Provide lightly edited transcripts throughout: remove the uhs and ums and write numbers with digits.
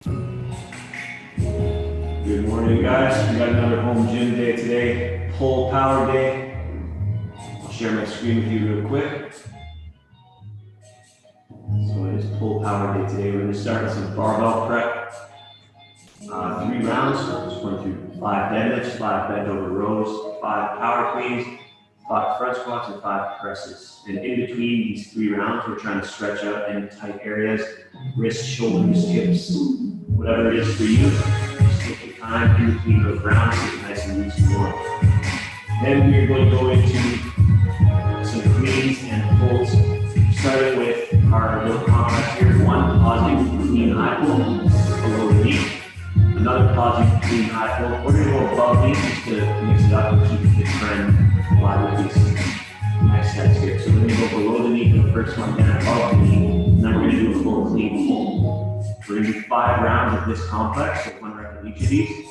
Good morning, guys. We got another home gym day today, pull power day. I'll share my screen with you real quick. So it is pull power day today. We're going to start with some barbell prep. 3 rounds. Just going through 5 deadlifts, 5 bent over rows, 5 power cleans, 5 front squats, and 5 presses. And in between these 3 rounds, we're trying to stretch out any tight areas, wrists, shoulders, hips, whatever it is for you. Take your time in between those rounds, get nice and loose and warm. Then we're going to go into some cleans and pulls, starting with our little complex here. 1 positive clean high pull below the knee. Another positive clean high pull. We're going to go above knee just to mix it up and keep the trend alive with these nice sets here. So we're going to go below the knee for the first one, then above the knee, and then we're going to do a full clean pull. We're going to do 5 rounds of this complex, so 1 rep of each of these.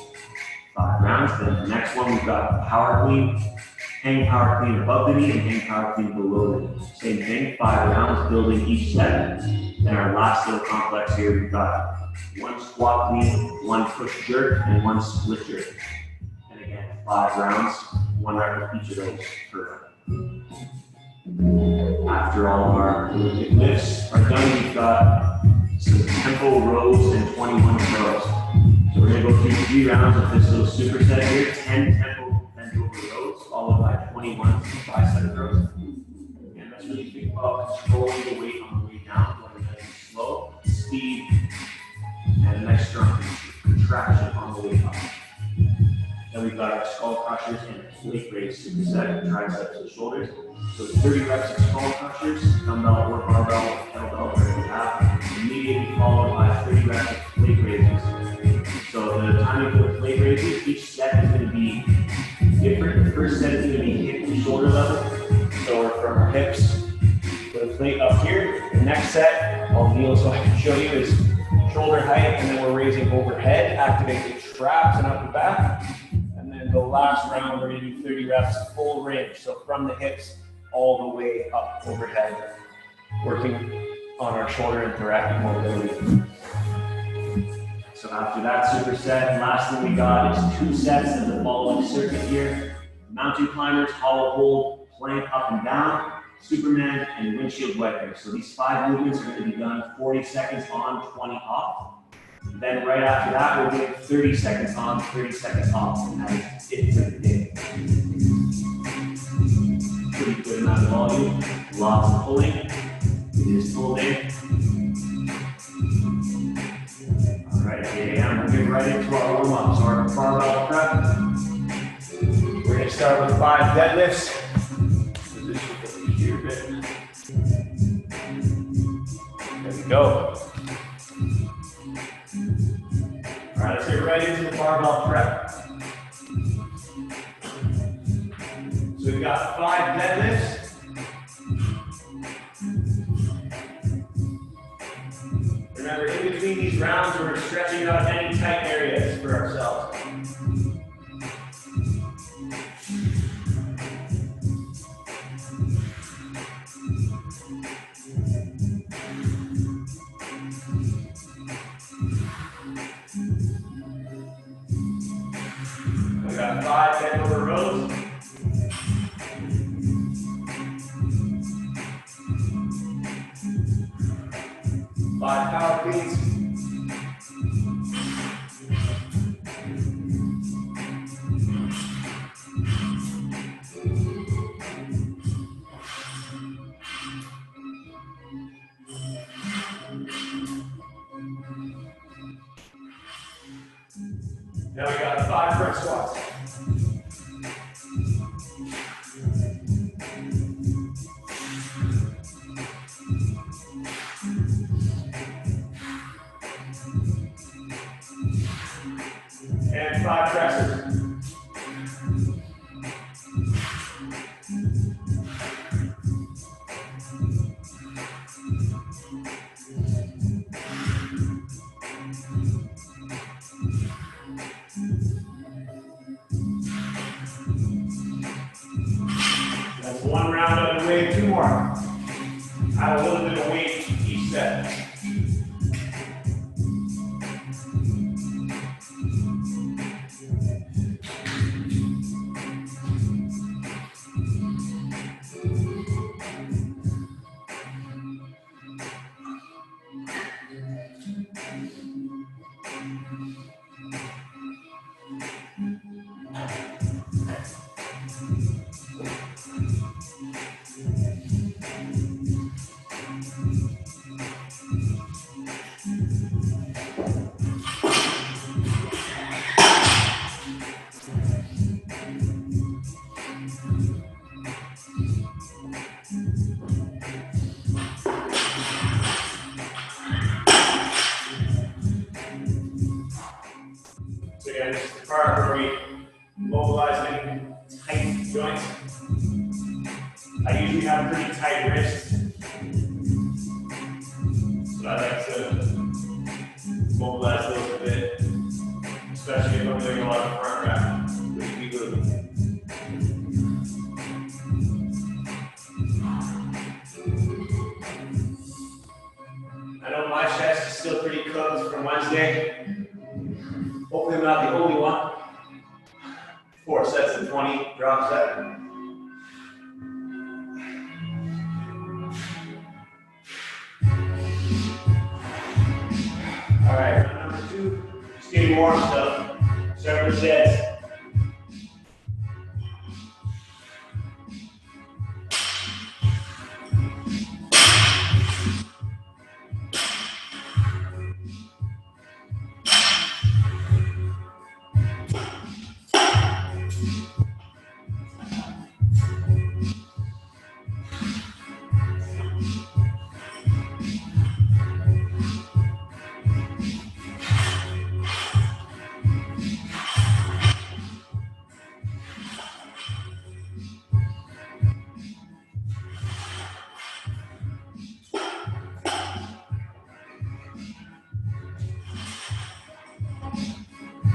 5 rounds. Then the next one, we've got power clean, hang power clean above the knee, and hang power clean below the knee. Same thing, 5 rounds, building each set. Then our last little complex here, we've got 1 squat clean, 1 push jerk, and 1 split jerk. And again, 5 rounds, 1 rep of each of those per round. After all of our Olympic lifts are done, we've got some tempo rows and 21 rows. So we're going to go through 3 rounds of this little superset here, 10 tempo bent over rows, followed by 21 bicep rows. And let's really think about controlling the weight on the way down, going nice and slow, speed, and a nice strong contraction on the way up. Then we've got our skull crushers and plate raise superset, triceps and shoulders. So 30 reps of skull crushers, dumbbell or barbell, kettlebell, whatever you have, immediately followed by 30 reps of plate raises. So the timing for the plate raises, each set is going to be different. The first set is going to be hip to shoulder level. So we're from our hips to the plate up here. The next set, I'll kneel so I can show you, is shoulder height, and then we're raising overhead, activate the traps and up the back. And then the last round, we're going to do 30 reps full range. So from the hips all the way up overhead, working on our shoulder and thoracic mobility. So after that superset, last thing we got is 2 sets of the following circuit here. Mountain climbers, hollow hold, plank up and down, Superman, and windshield wiper. So these 5 movements are going to be done 40 seconds on, 20 off. Then right after that, we'll do 30 seconds on, 30 seconds off, and that's it for the day. Pretty good amount of volume, lots of pulling. It is pull day. All right, we'll get right into our warm-up. So our barbell prep. We're going to start with 5 deadlifts. Position here a bit. There we go. All right, let's get right into the barbell prep. So we've got 5 deadlifts. Remember, in between these rounds, we're stretching out any tight areas for ourselves. We got 5 bent over rows. Five power cleans. Now we got 5 front squats. And 5 presses. That's 1 round out of the way, 2 more. Add a little bit of weight each set. again, this is the part where we mobilize in tight joints. I usually have pretty tight wrists, so I like to mobilize those a bit, especially if I'm doing a lot of front rack. Pretty good. I know my chest is still pretty cooked from Wednesday. Hopefully I'm not the only one. 4 sets of 20, drop set. All right, round number 2, just getting warm stuff. Start with sets.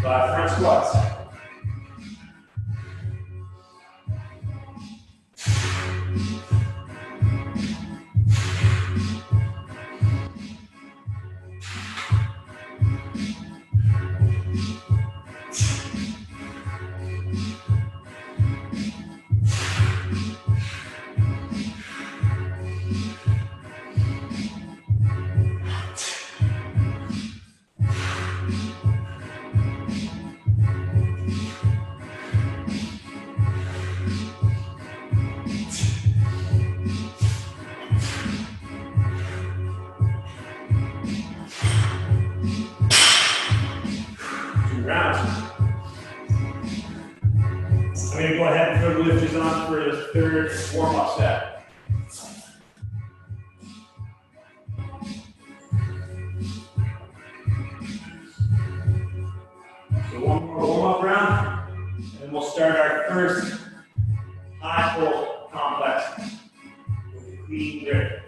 Front squats. I'm going to go ahead and throw the lifters on for the third warm-up set. So one more warm-up round, and we'll start our first high pull complex with a clean grip.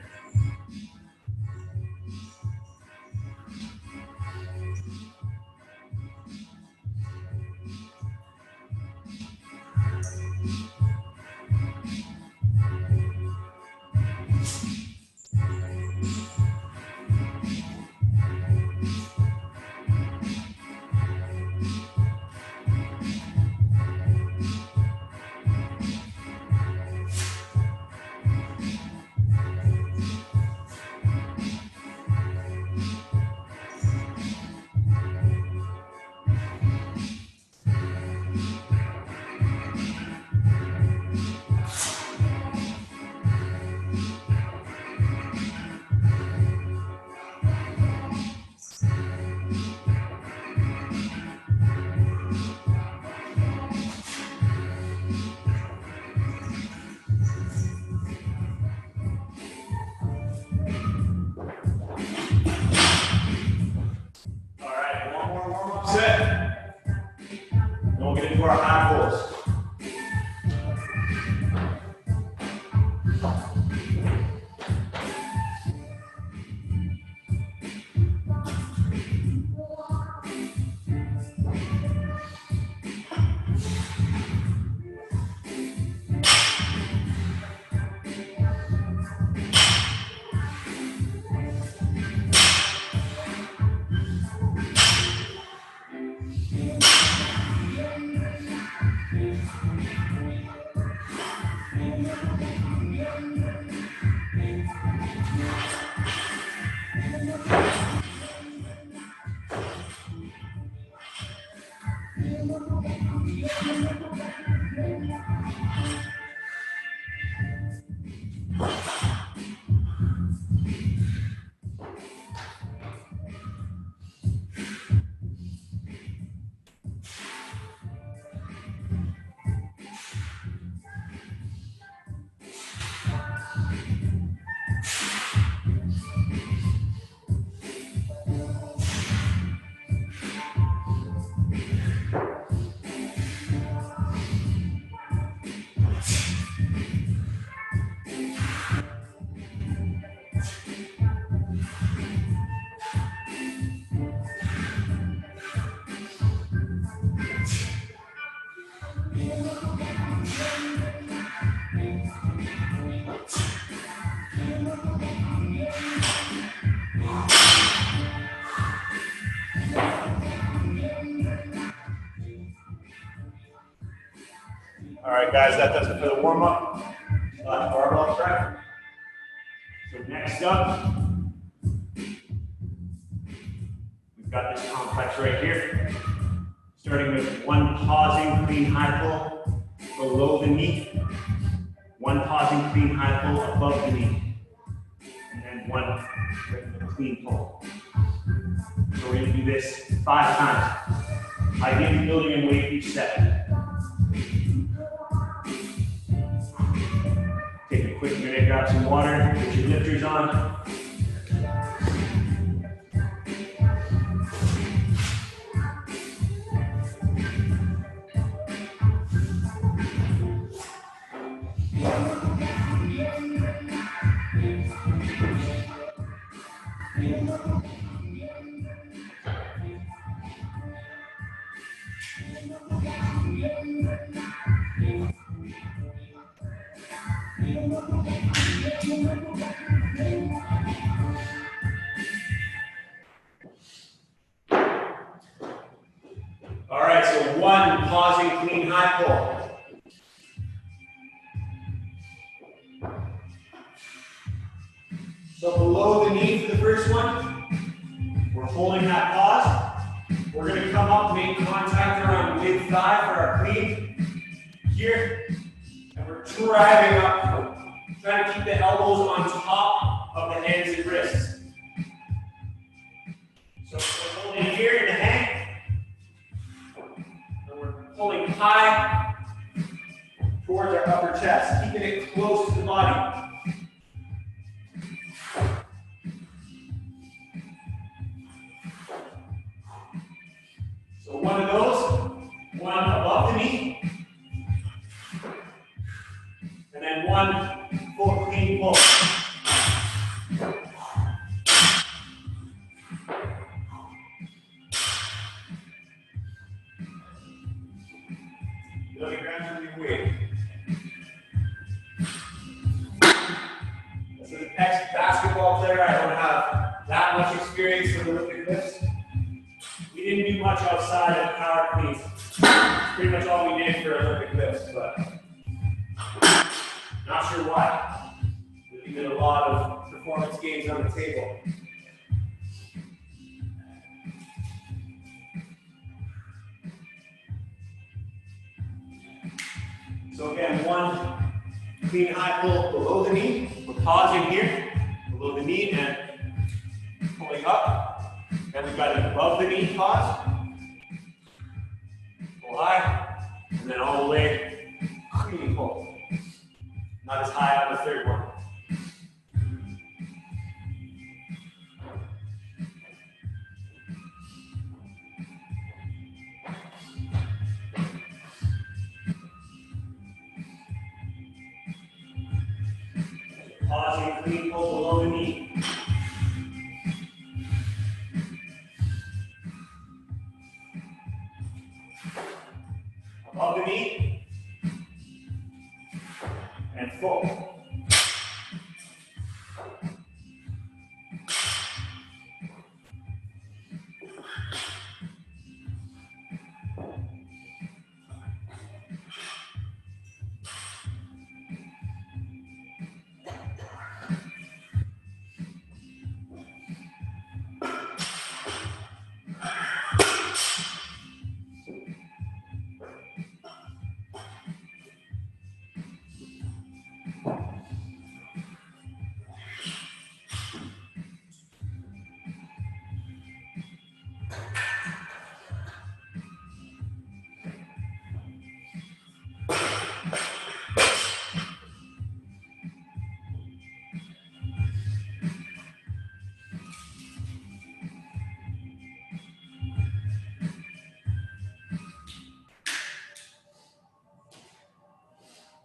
Set. And we'll get into our high pulls. All right, guys, that does it for the warm-up. Barbell prep. So next up, we've got this complex right here. Starting with one pausing clean high pull below the knee, one pausing clean high pull above the knee, and then one clean pull. So we're going to do this 5 times. Ideally building in weight each set. Take a quick minute, grab some water, put your lifters on. All right, so one pausing clean high pull. So below the knee for the first one, we're holding that pause. We're going to come up, make contact around mid-thigh for our clean here, and we're driving up, trying to keep the elbows on top of the hands and wrists. So we're holding here in the hang, and we're pulling high towards our upper chest, keeping it close to the body. So one of those, one above the knee, and then one full clean pull. Look at ground your weight. As an ex-basketball player, I don't have that much experience with Olympic lifts. We didn't do much outside of power cleans. Pretty much all we did for Olympic lifts, but not sure why. We did a lot of performance gains on the table. So again, one clean high pull below the knee. We're pausing here, below the knee and pulling up. Then we've got an above the knee pause. Pull high, and then all the way, clean pull. Not as high on the third one. Pausing, clean pull below the knee. Above the knee. And full.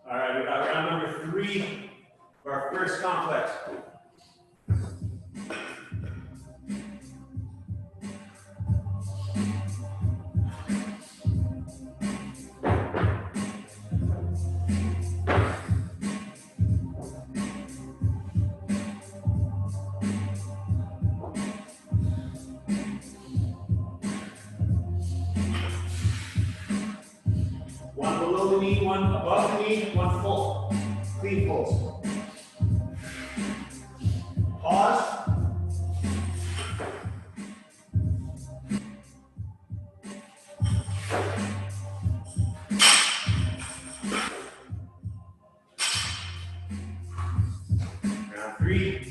All right, we got round number 3 for our first complex. One below the knee, one above the knee, one full. Clean pulls. Pause. Round 3.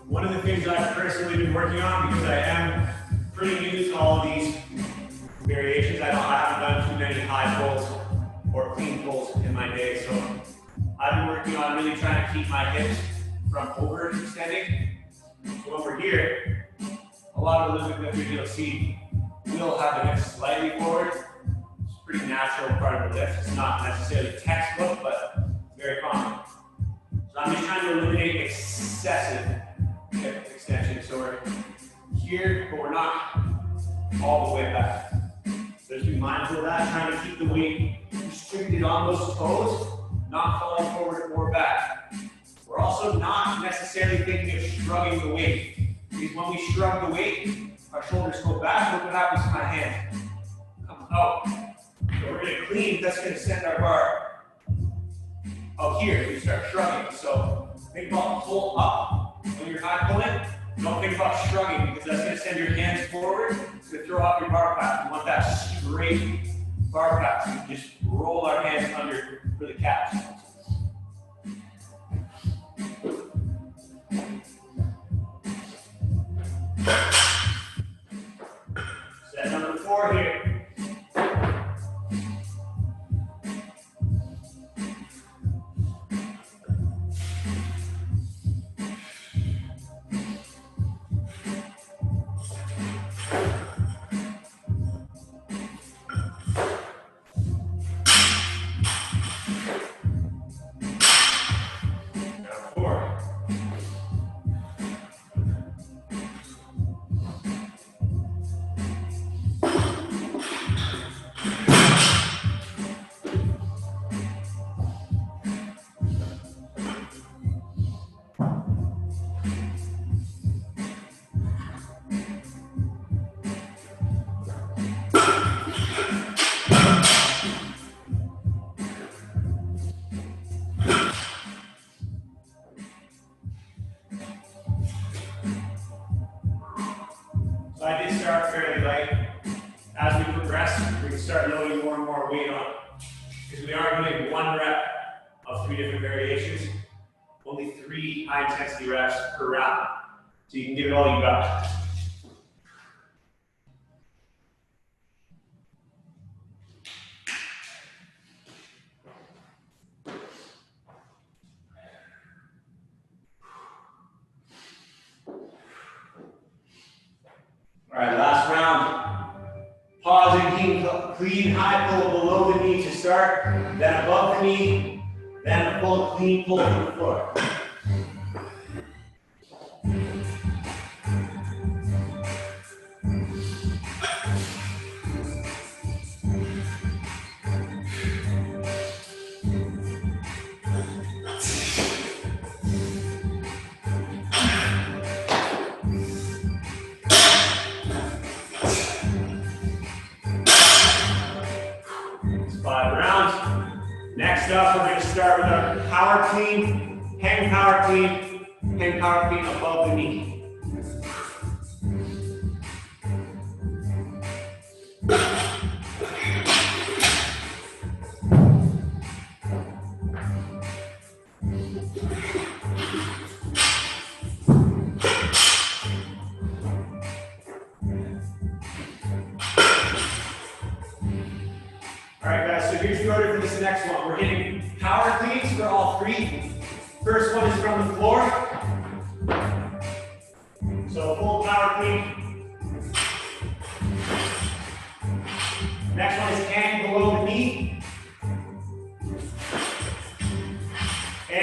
One of the things I've personally been working on, because I am pretty new to all of these variations, I haven't done too many high pulls or clean pulls in my day, so I've been working on really trying to keep my hips from overextending. So when we're here, a lot of the Olympic lifters you'll see will have the hips slightly forward. It's a pretty natural part of the lift. It's not necessarily textbook, but very common. So I'm just trying to eliminate excessive hip extension. So we're here, but we're not all the way back. So just be mindful of that, trying to keep the weight restricted on those toes, not falling forward or back. We're also not necessarily thinking of shrugging the weight, because when we shrug the weight, our shoulders go back. Look what happens to my hand. Come out. So we're going to clean. That's going to send our bar out here. We start shrugging. So think about pull up when you're high pulling. Don't think about shrugging, because that's going to send your hands forward. It's going to throw off your bar path. We want that straight bar path. So we just roll our hands under for the calves. Set number 4 here. So I did start fairly light. As we progress, we can start loading more and more weight on, because we are doing 1 rep of 3 different variations, only 3 high intensity reps per round. So you can give it all you got. All right, last round. Pausing, clean high pull below the knee to start, then above the knee, then a full clean pull to the floor. Next up, we're going to start with our power clean, hang power clean above the knee. All right, guys, so here's the order for this next one. We're hitting power cleans for all 3. First one is from the floor. So full power clean. Next one is hang below the knee. And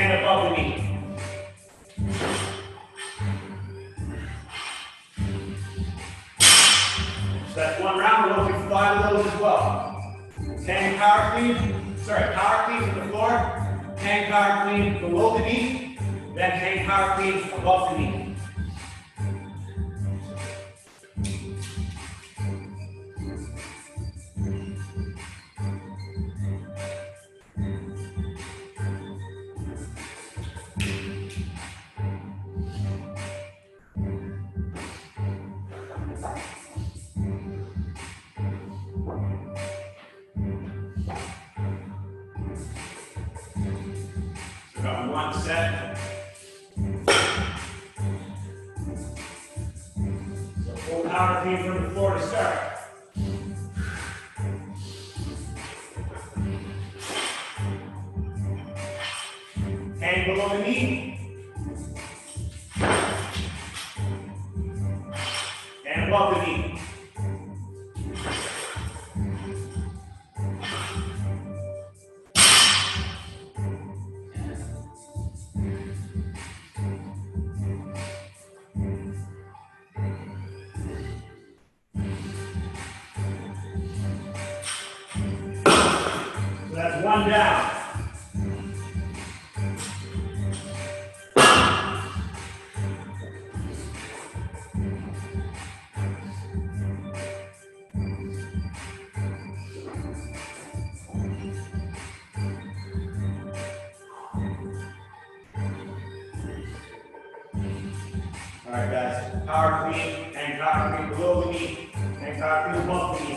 power clean from the floor, hang power clean below the knee, then hang power clean above the knee. So got one set. So full power clean from the floor to start. Hang below the knee. And above the knee. So that's one down. All right, guys. Power clean and power clean below the knee and power clean above the knee.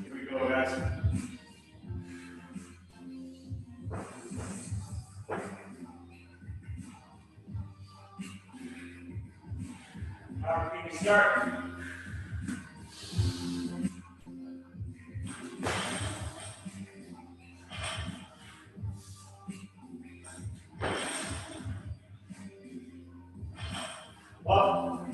Here we go, guys. Power clean to start. Up.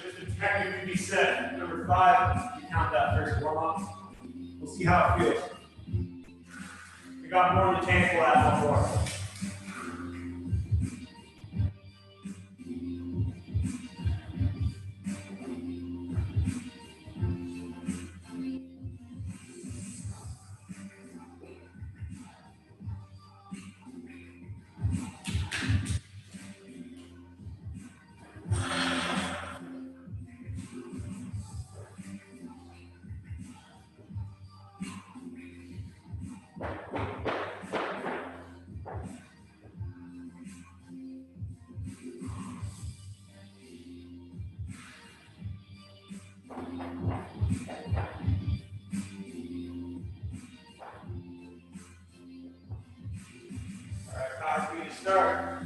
This is technically be set. Number 5, you count that first warm up. We'll see how it feels. We got more in the tank, we'll add one more. All right, power speed to start.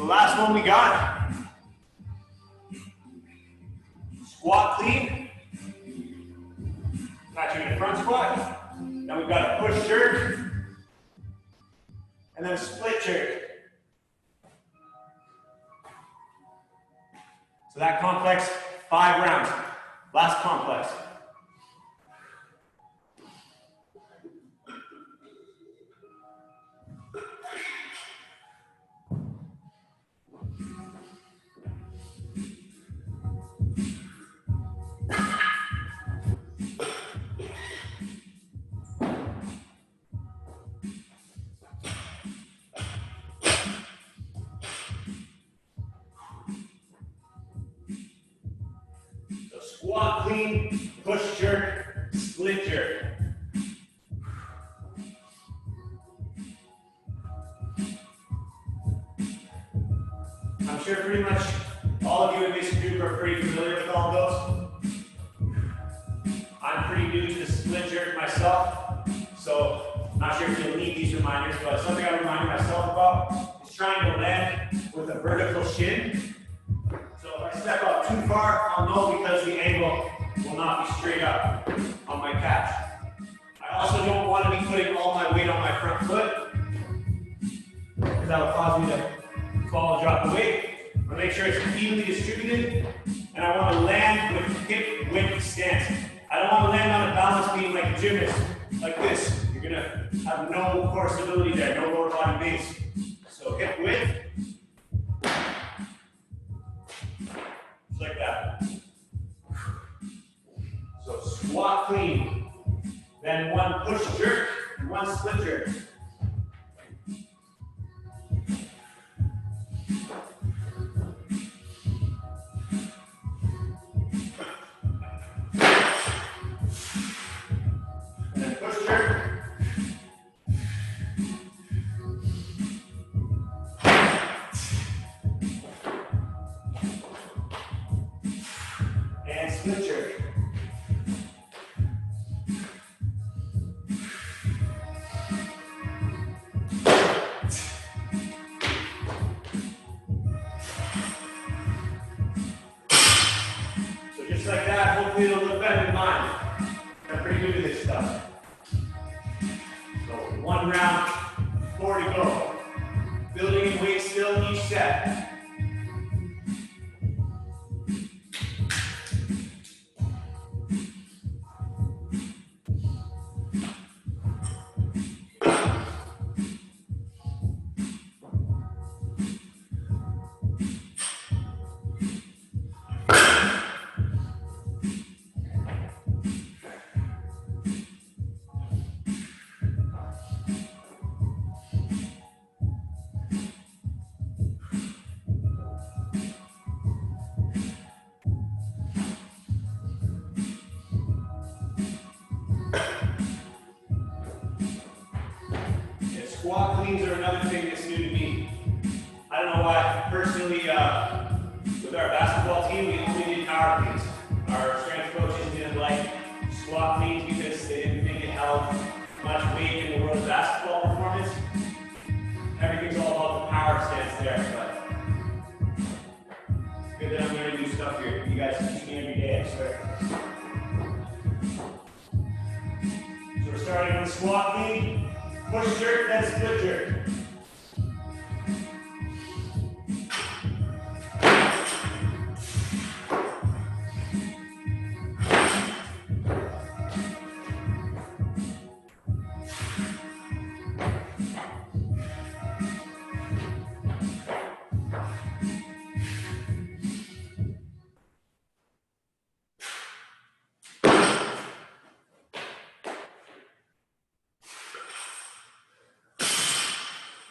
The last one we got, squat clean. Catching in front squat. Then we've got a push jerk, and then a split jerk. So that complex, 5 rounds. Last complex. Squat clean, push jerk, split jerk. I'm sure pretty much all of you in this group are pretty familiar with all those. I'm pretty new to the split jerk myself, so I'm not sure if you'll need these reminders, but something I remind myself about is trying to land with a vertical shin. So if I step up too far, I'll know because the angle will not be straight up on my catch. I also don't want to be putting all my weight on my front foot because that will cause me to fall and drop the weight. I make sure it's evenly distributed, and I want to land with hip width stance. I don't want to land on a balance beam like a gymnast, like this. You're going to have no core stability there, no lower body base. So hip width. Like that. So squat clean, then one push jerk, and one split jerk. And then push jerk. And split jerk. So just like that, hopefully it'll look better than mine. I'm pretty good at this stuff. So 1 round, 4 to go. Building in weight still each set. Squat cleans are another thing that's new to me. I don't know why, personally, with our basketball team, we only did power cleans. Our strength coaches didn't like squat cleans because they didn't think it held much weight in the world of basketball performance. Everything's all about the power stance there, but it's good that I'm learning new stuff here. You guys teach me every day, I swear. So we're starting with squat clean. Push jerk, then split jerk.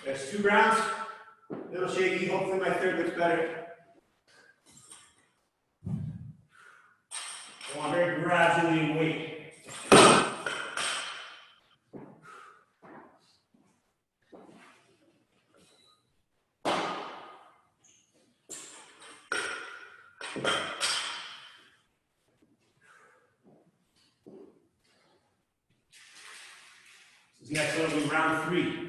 There's 2 rounds, a little shaky, hopefully my third looks better. I want very gradually weight. This next one will be round 3.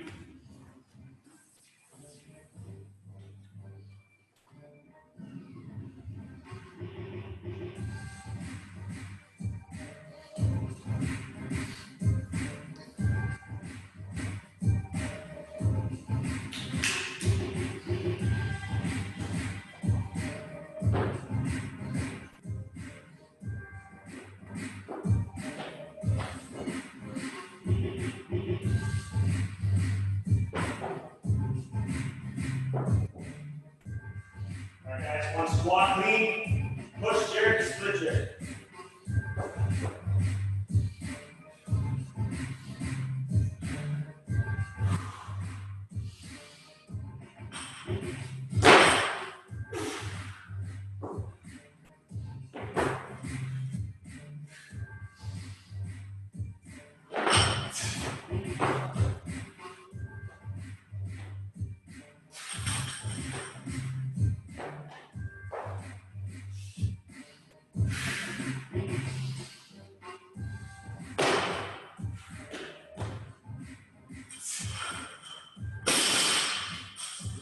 Squat clean, push jerk, split jerk.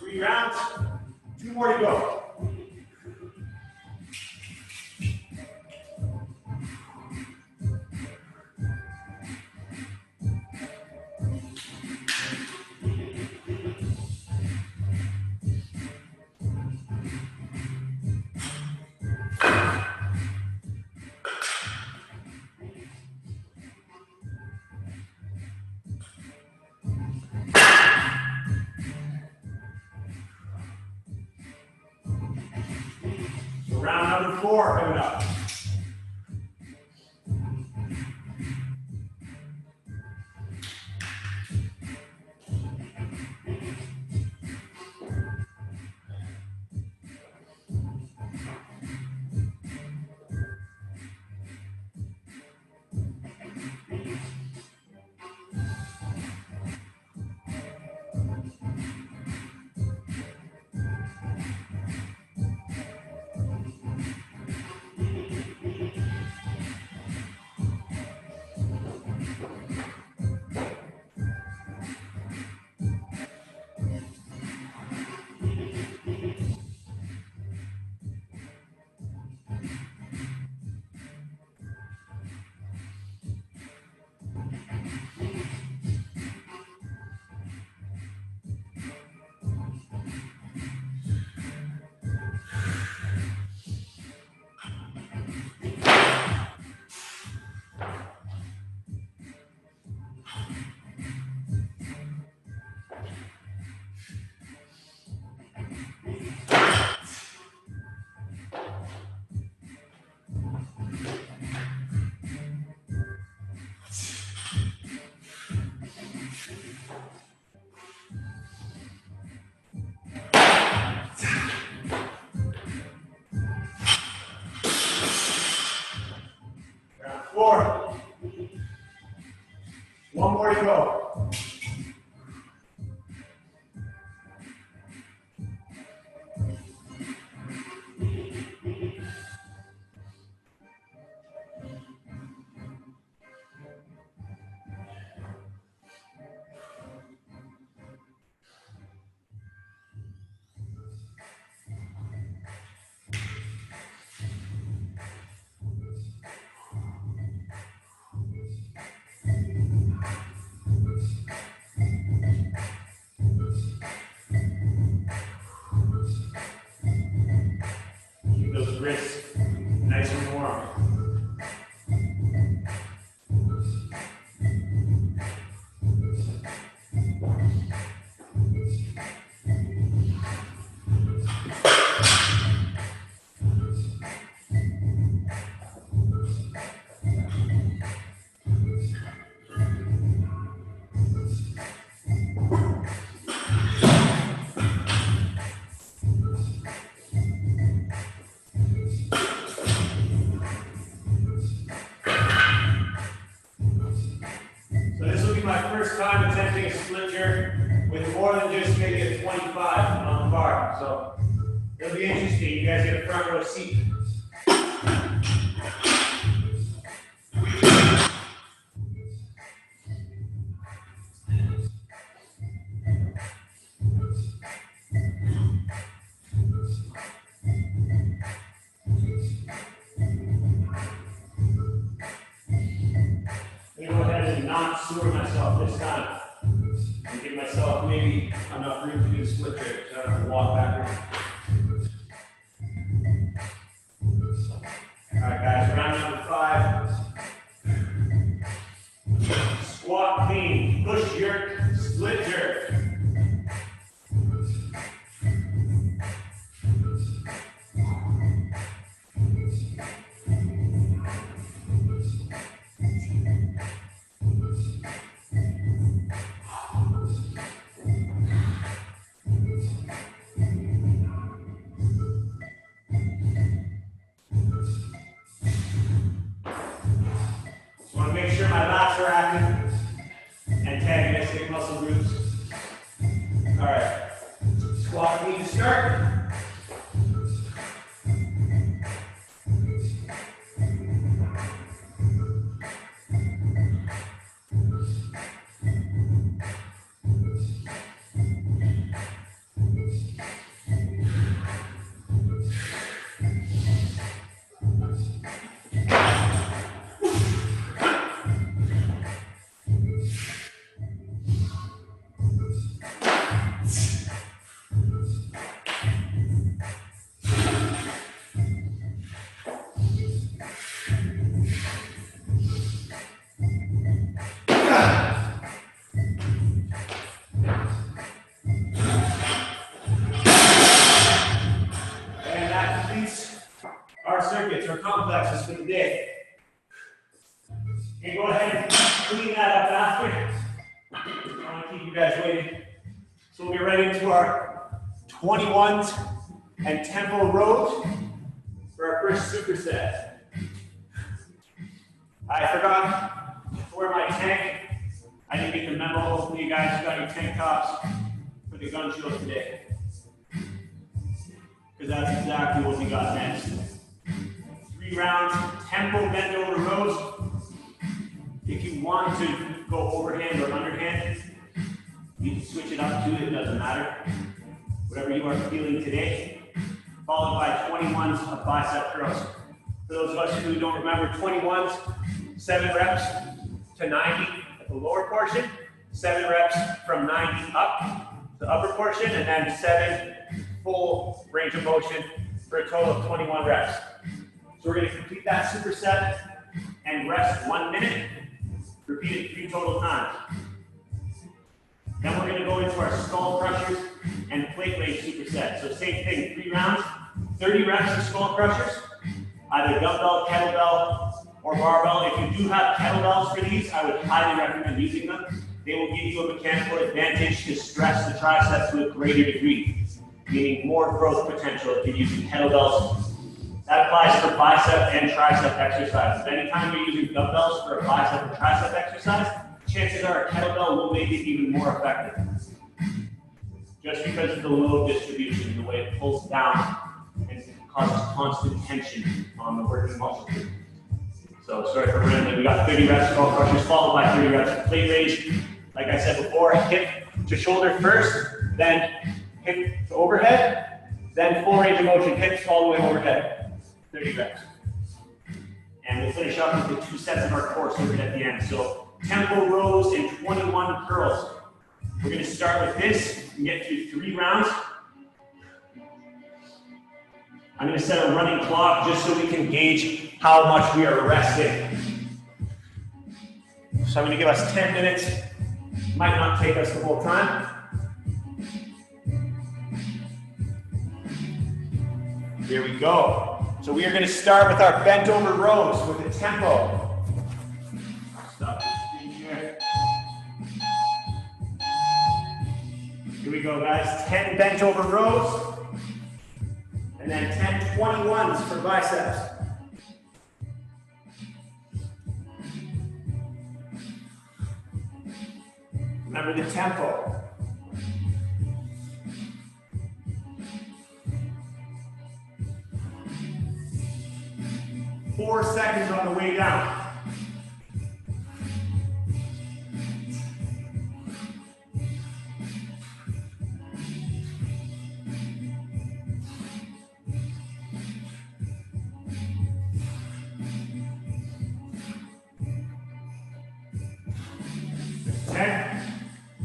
Three rounds, 2 more to go. So round number 4 coming up. Round 4. 1 more to go. Keep those wrists nice and warm. So this will be my first time attempting a split jerk with more than just maybe a 25 on the bar. So it'll be interesting. You guys get a front row seat. I'm gonna go ahead and not sewer myself this time. And give myself maybe enough room to do the split jerk so I don't have to walk backwards. Alright guys, round number 5. Squat clean, push jerk, split jerk. basic muscle groups. All right, squat clean to start. Our circuits, our complexes for the day. Okay, go ahead and clean that up after. I don't want to keep you guys waiting. So we'll get right into our 21s and tempo rows for our first superset. I forgot to wear my tank. I didn't get the memo. Hopefully you guys got your tank tops for the gun show today. Because that's exactly what we got next. 3 rounds, tempo bend over rows. If you want to go overhand or underhand, you can switch it up to it, doesn't matter. Whatever you are feeling today, followed by 21s of bicep curls. For those of us who don't remember, 21s, 7 reps to 90 at the lower portion, 7 reps from 90 up to the upper portion, and then 7 full range of motion for a total of 21 reps. So we're going to complete that superset and rest 1 minute. Repeat it 3 total times. Then we're going to go into our skull crushers and plate raise superset. So same thing, 3 rounds, 30 reps of skull crushers, either dumbbell, kettlebell, or barbell. If you do have kettlebells for these, I would highly recommend using them. They will give you a mechanical advantage to stress the triceps to a greater degree, meaning more growth potential if you're using kettlebells. That applies for bicep and tricep exercises. Anytime you're using dumbbells for a bicep or tricep exercise, chances are a kettlebell will make it even more effective. Just because of the load distribution, the way it pulls down and causes constant tension on the working muscle group. So sorry for rambling. We got 30 reps of skull crushers followed by 30 reps of plate raise. Like I said before, hip to shoulder first, then hip to overhead, then full range of motion, hips all the way overhead. 30 reps. And we'll finish up with the 2 sets of our core circuit at the end. So tempo rows and 21 curls. We're going to start with this and get through 3 rounds. I'm going to set a running clock just so we can gauge how much we are resting. So I'm going to give us 10 minutes. Might not take us the whole time. Here we go. So we are going to start with our bent over rows with a tempo. Stop this thing here. Here we go, guys. 10 bent over rows. And then 10 21s for biceps. Remember the tempo. Four seconds on the way down.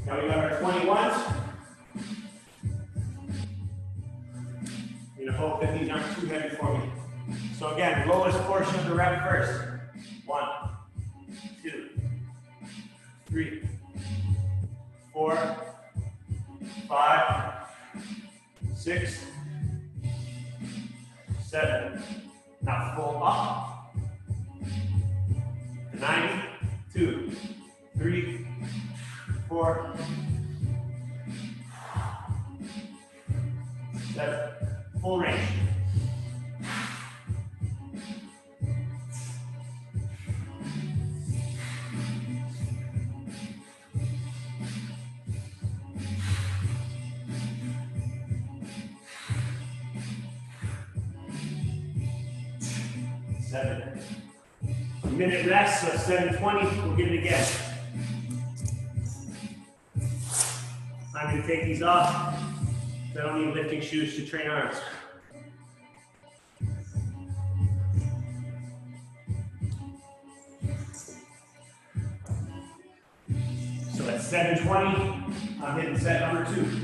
Now we got our 21s. I'm going to hope that these aren't too heavy for me. So again, lowest portion of the rep first. 1, 2, 3, 4, 5, 6, 7. Now full up. 90, 2, 3, 4, 7. Full range. 7. A minute rest, so 7:20, we'll give it again. I'm going to take these off, so I don't need lifting shoes to train arms. So at 7:20, I'm hitting set number 2.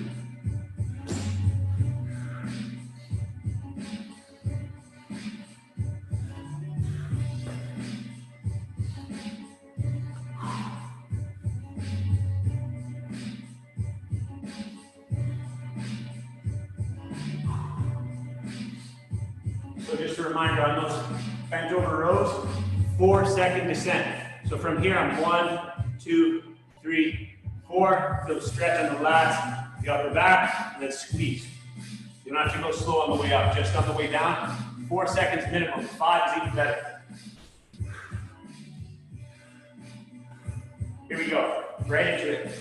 So just a reminder on those bent over rows, 4-second descent. So from here, I'm 1, 2, 3, 4. Feel the stretch on the lats, the upper back, and then squeeze. You don't have to go slow on the way up, just on the way down. 4 seconds minimum, 5 is even better. Here we go, right into it.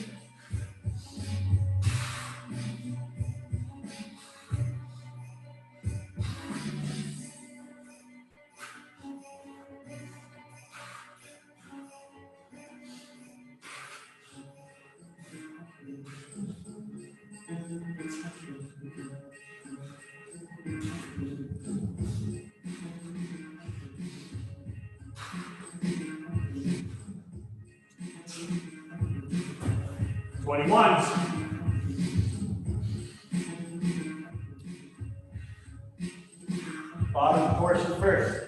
Twenty-ones. Bottom portion first.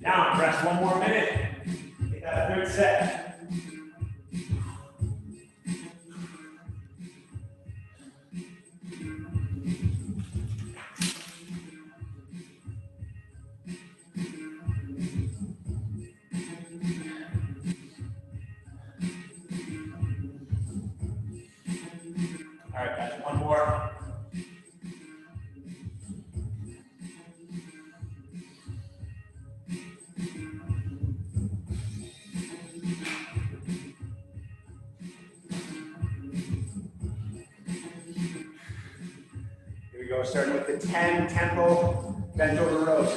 Down, rest 1 more minute. Get that 3rd set. All right, guys, 1 more. Here we go, starting with the 10 tempo bent over rows.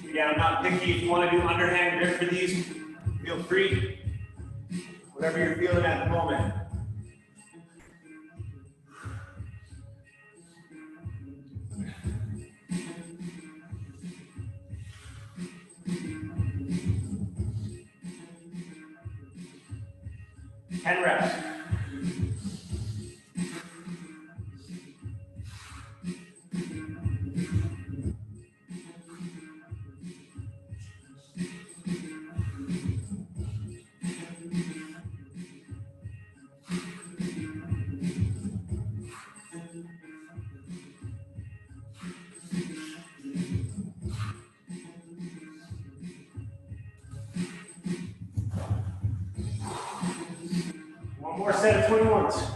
Again, I'm not picky. If you want to do underhand grip for these, feel free. Whatever you're feeling at the moment. Ten reps. One more set of 21s.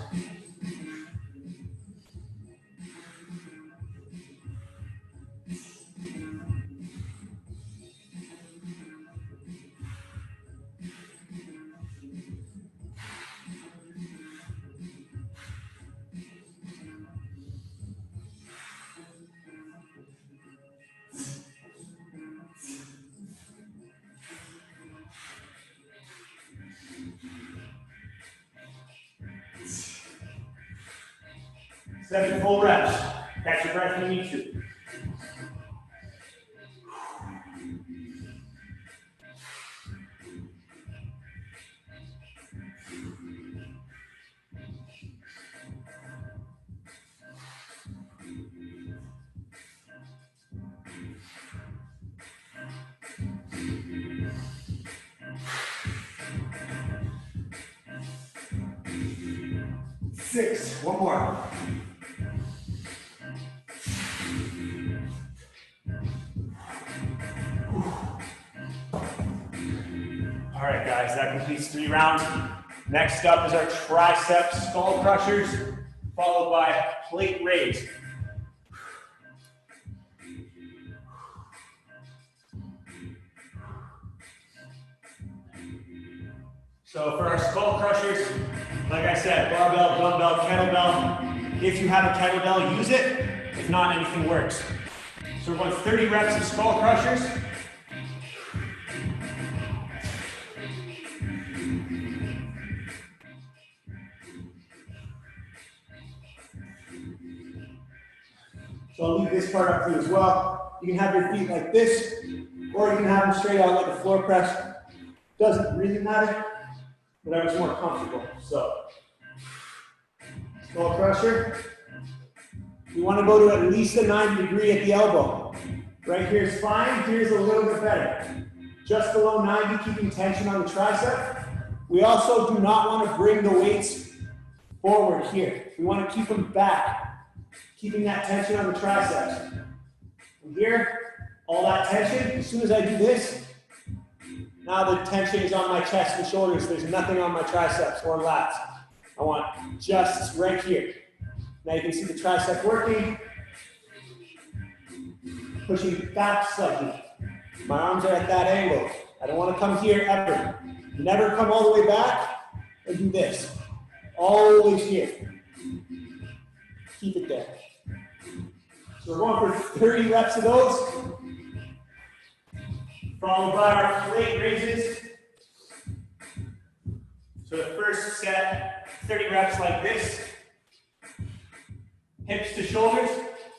Seven full reps. Catch your breath when you need to. 6. One more. All right, guys, that completes 3 rounds. Next up is our tricep skull crushers, followed by plate raise. So for our skull crushers, like I said, barbell, dumbbell, kettlebell. If you have a kettlebell, use it. If not, anything works. So we're going 30 reps of skull crushers. So I'll leave this part up to you as well. You can have your feet like this, or you can have them straight out like a floor press. Doesn't really matter, whatever's more comfortable. So, skull crusher. You want to go to at least a 90 degree at the elbow. Right here is fine, here's a little bit better. Just below 90, keeping tension on the tricep. We also do not want to bring the weights forward here. We want to keep them back, keeping that tension on the triceps. From here, all that tension, as soon as I do this, now the tension is on my chest and shoulders. There's nothing on my triceps or lats. I want just right here. Now you can see the tricep working. Pushing back slightly. My arms are at that angle. I don't want to come here ever. Never come all the way back and do this. Always here. Keep it there. So we're going for 30 reps of those. Followed by our plate raises. So the first set, 30 reps like this. Hips to shoulders.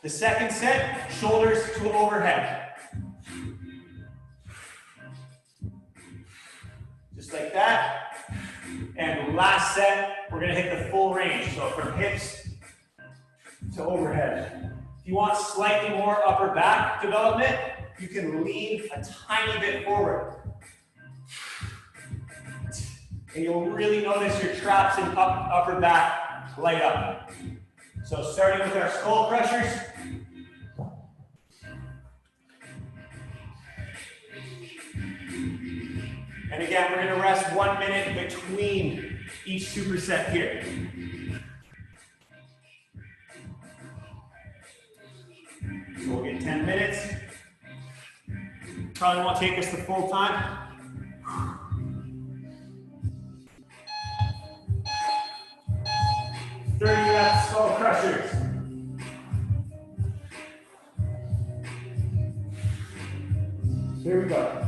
The second set, shoulders to overhead. Just like that. And last set, we're going to hit the full range. So from hips to overhead. If you want slightly more upper back development, you can lean a tiny bit forward. And you'll really notice your traps and upper back light up. So starting with our skull crushers. And again, we're going to rest 1 minute between each superset here. So we'll get 10 minutes. Probably won't take us the full time. Reps, skull crushers. Here we go.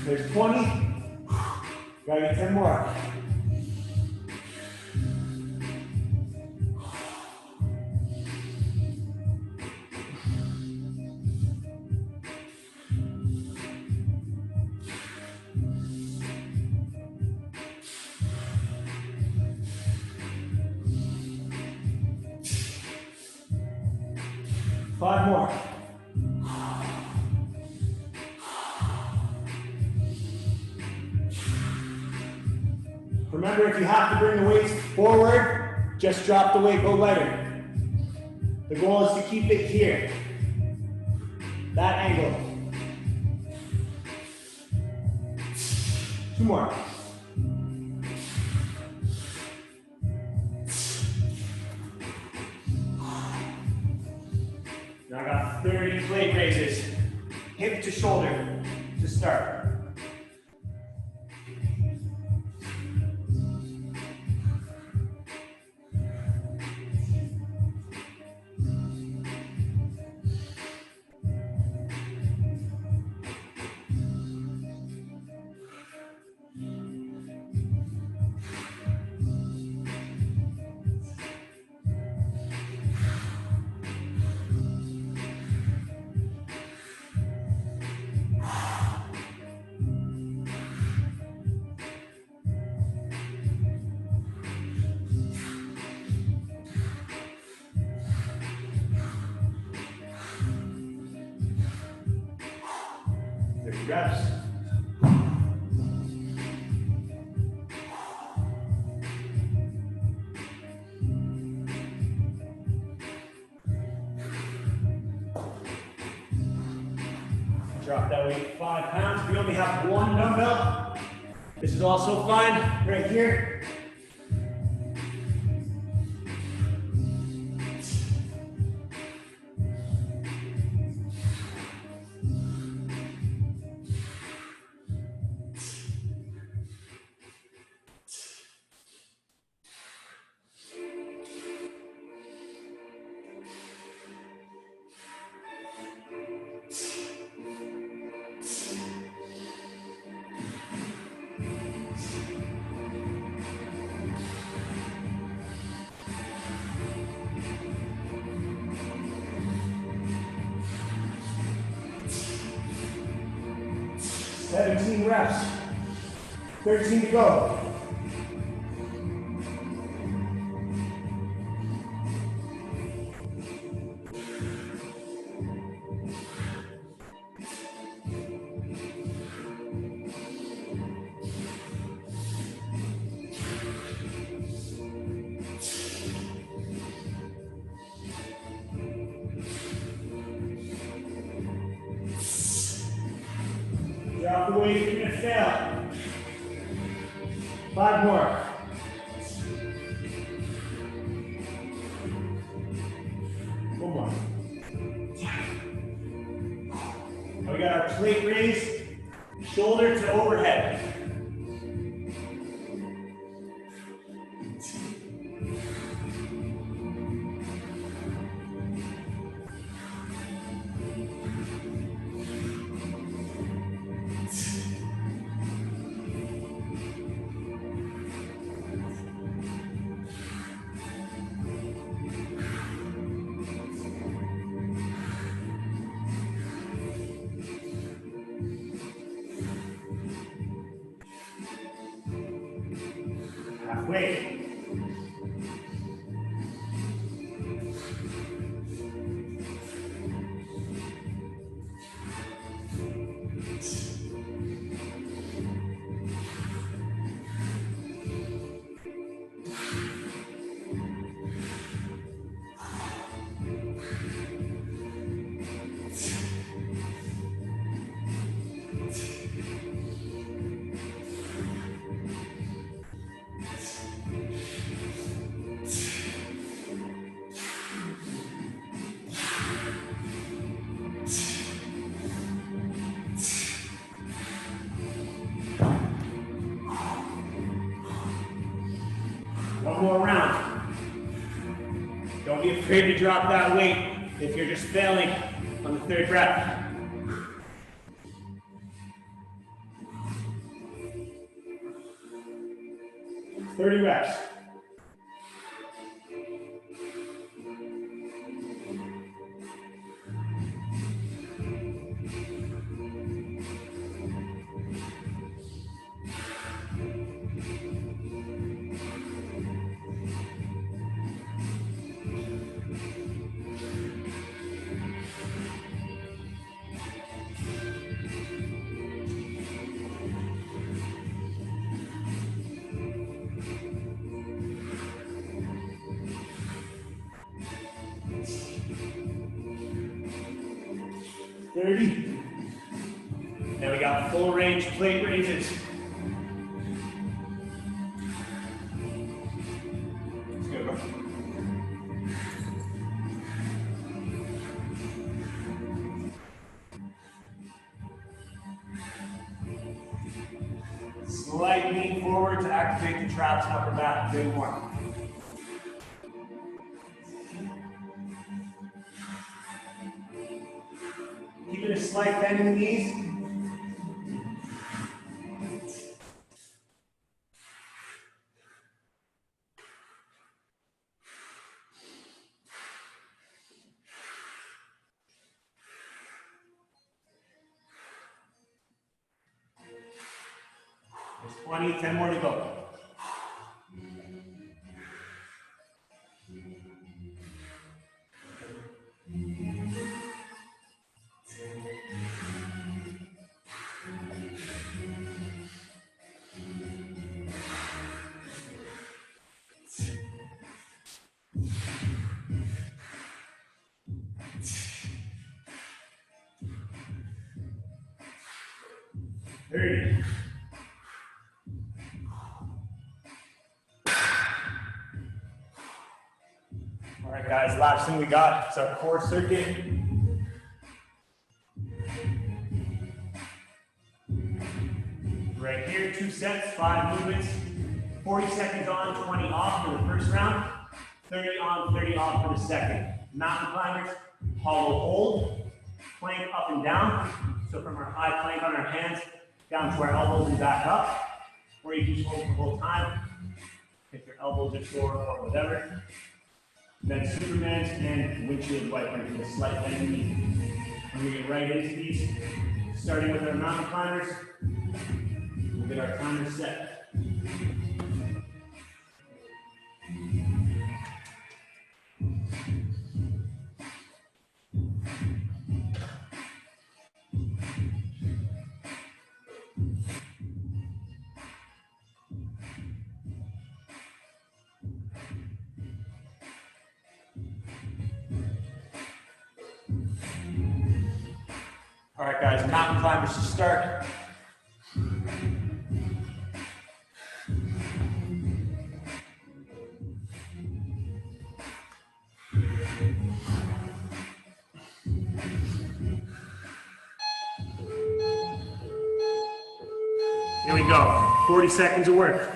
There's 20. Gotta get 10 more. Five more. Remember, if you have to bring the weights forward, just drop the weight, go lighter. The goal is to keep it here. That angle. 2 more. Now I got 30 plate raises. Hip to shoulder to start. reps. Drop that weight 5 pounds. If you only have one dumbbell, this is also fine, right here. Seventeen reps. 13 to go. Drop the weight, you're gonna fail. 5 more. One more. Now we got our plate raise, shoulder to overhead. Halfway. One more round. Don't be afraid to drop that weight if you're just failing on the 3rd rep. Thirty reps. Now we got full range plate raises. Let's go, bro. Slight lean forward to activate the traps and upper back a bit more. Keep it a slight bend in the knees. There's 20, 10 more to go. 30. All right, guys, last thing we got is our core circuit. Right here, 2 sets, 5 movements, 40 seconds on, 20 off for the first round, 30 on, 30 off for the second. Mountain climbers, hollow hold, plank up and down. So from our high plank on our hands, down to our elbows and back up. Or you can just hold the whole time, if your elbows are sore or whatever. Then Supermans and windshield wipers with a slight bend knee. When we get right into these, starting with our mountain climbers, we'll get our timer set. All right, guys, mountain climbers to start. Here we go, 40 seconds of work.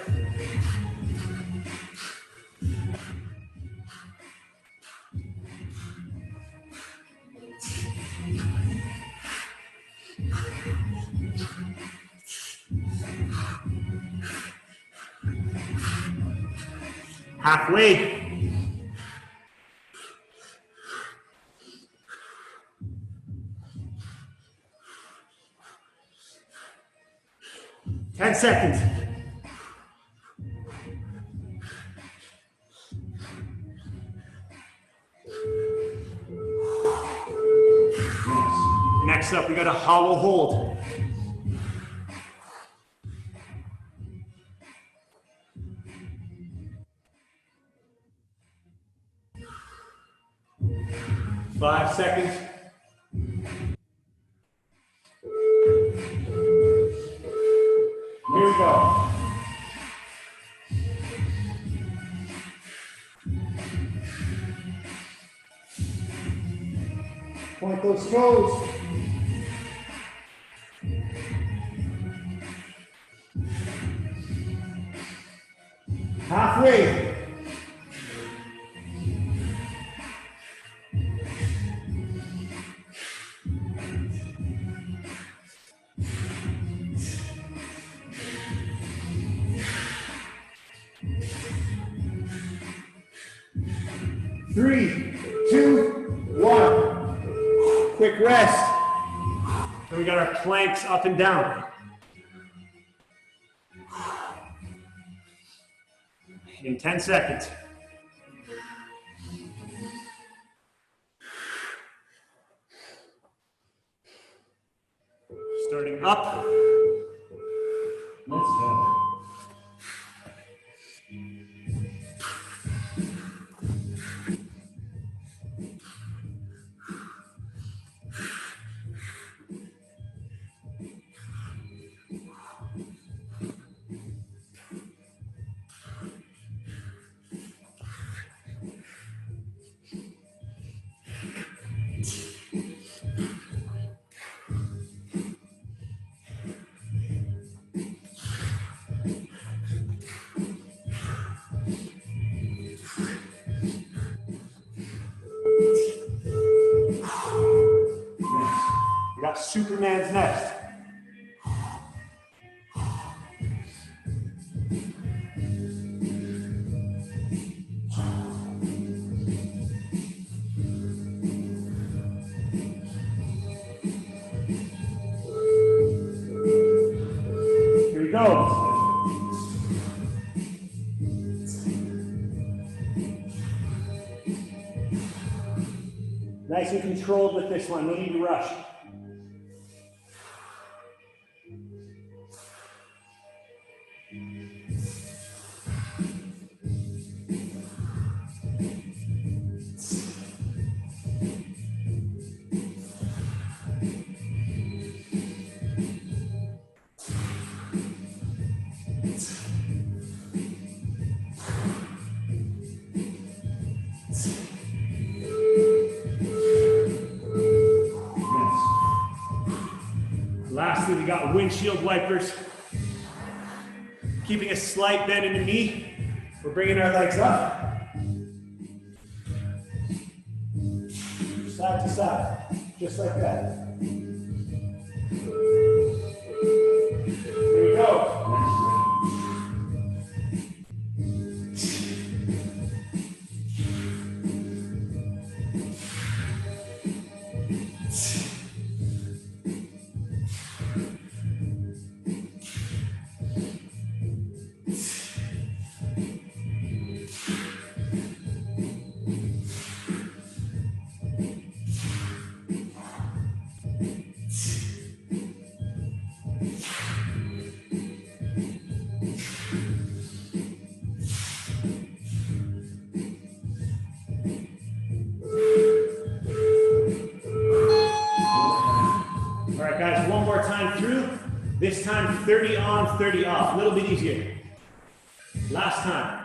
Halfway. Ten seconds. Next up, we got a hollow hold. Five seconds. Here we go. Point those toes. Halfway. Three, two, one. Quick rest. Then we got our planks up and down. In 10 seconds. Starting up. Let's go. We got Superman's next. Here we go. Nice and controlled with this one, no need to rush. lastly, we got windshield wipers. Keeping a slight bend in the knee. We're bringing our legs up. Side to side, just like that. Here we go. This time 30 on, 30 off, a little bit easier. Last time.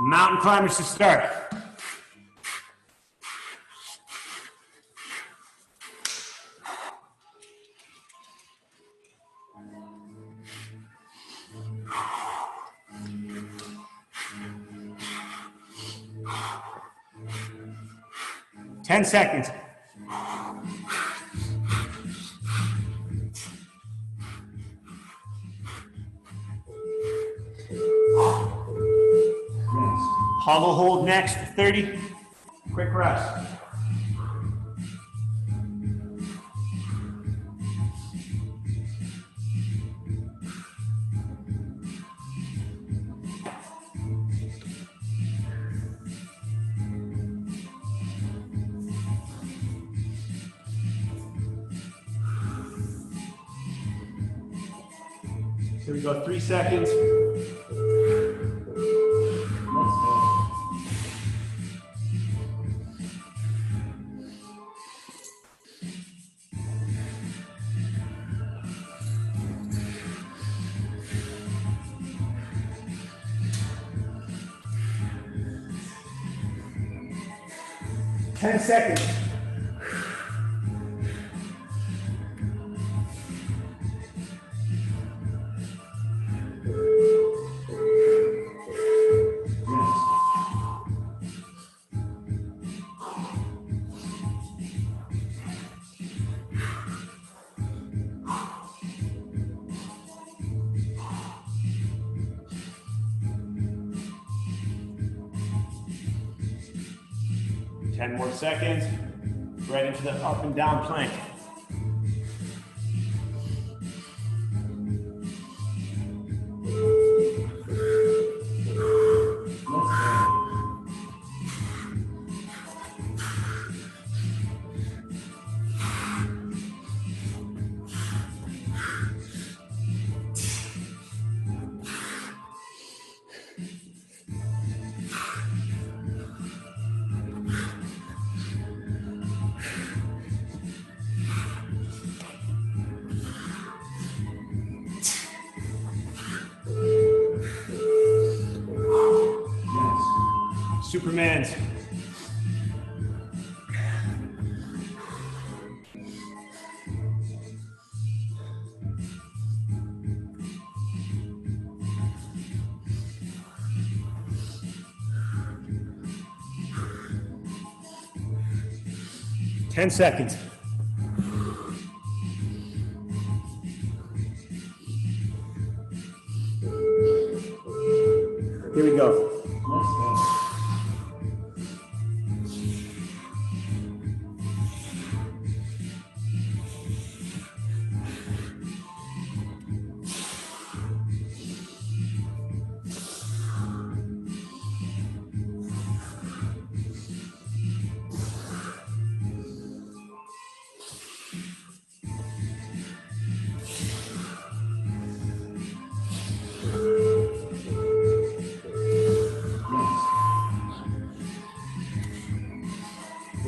Mountain climbers to start. Ten seconds. Hollow hold next, 30. Quick rest. Here we go, 3 seconds. Ten seconds. Ten more seconds. Right into the up and down plank. Superman's. Ten seconds. Here we go.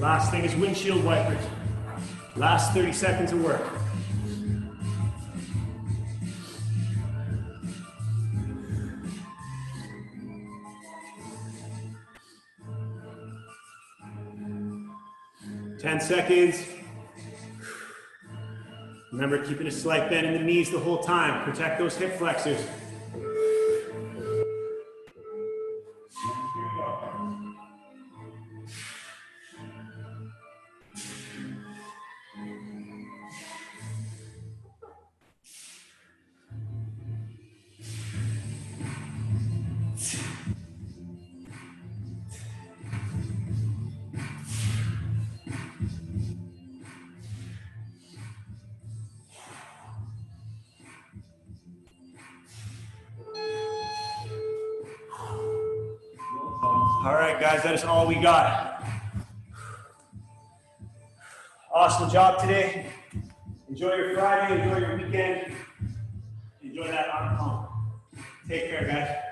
Last thing is windshield wipers. Last 30 seconds of work. Ten seconds. Remember, keeping a slight bend in the knees the whole time. Protect those hip flexors. All right, guys, that is all we got. Awesome job today. Enjoy your Friday, enjoy your weekend. Enjoy that arm pump. Take care, guys.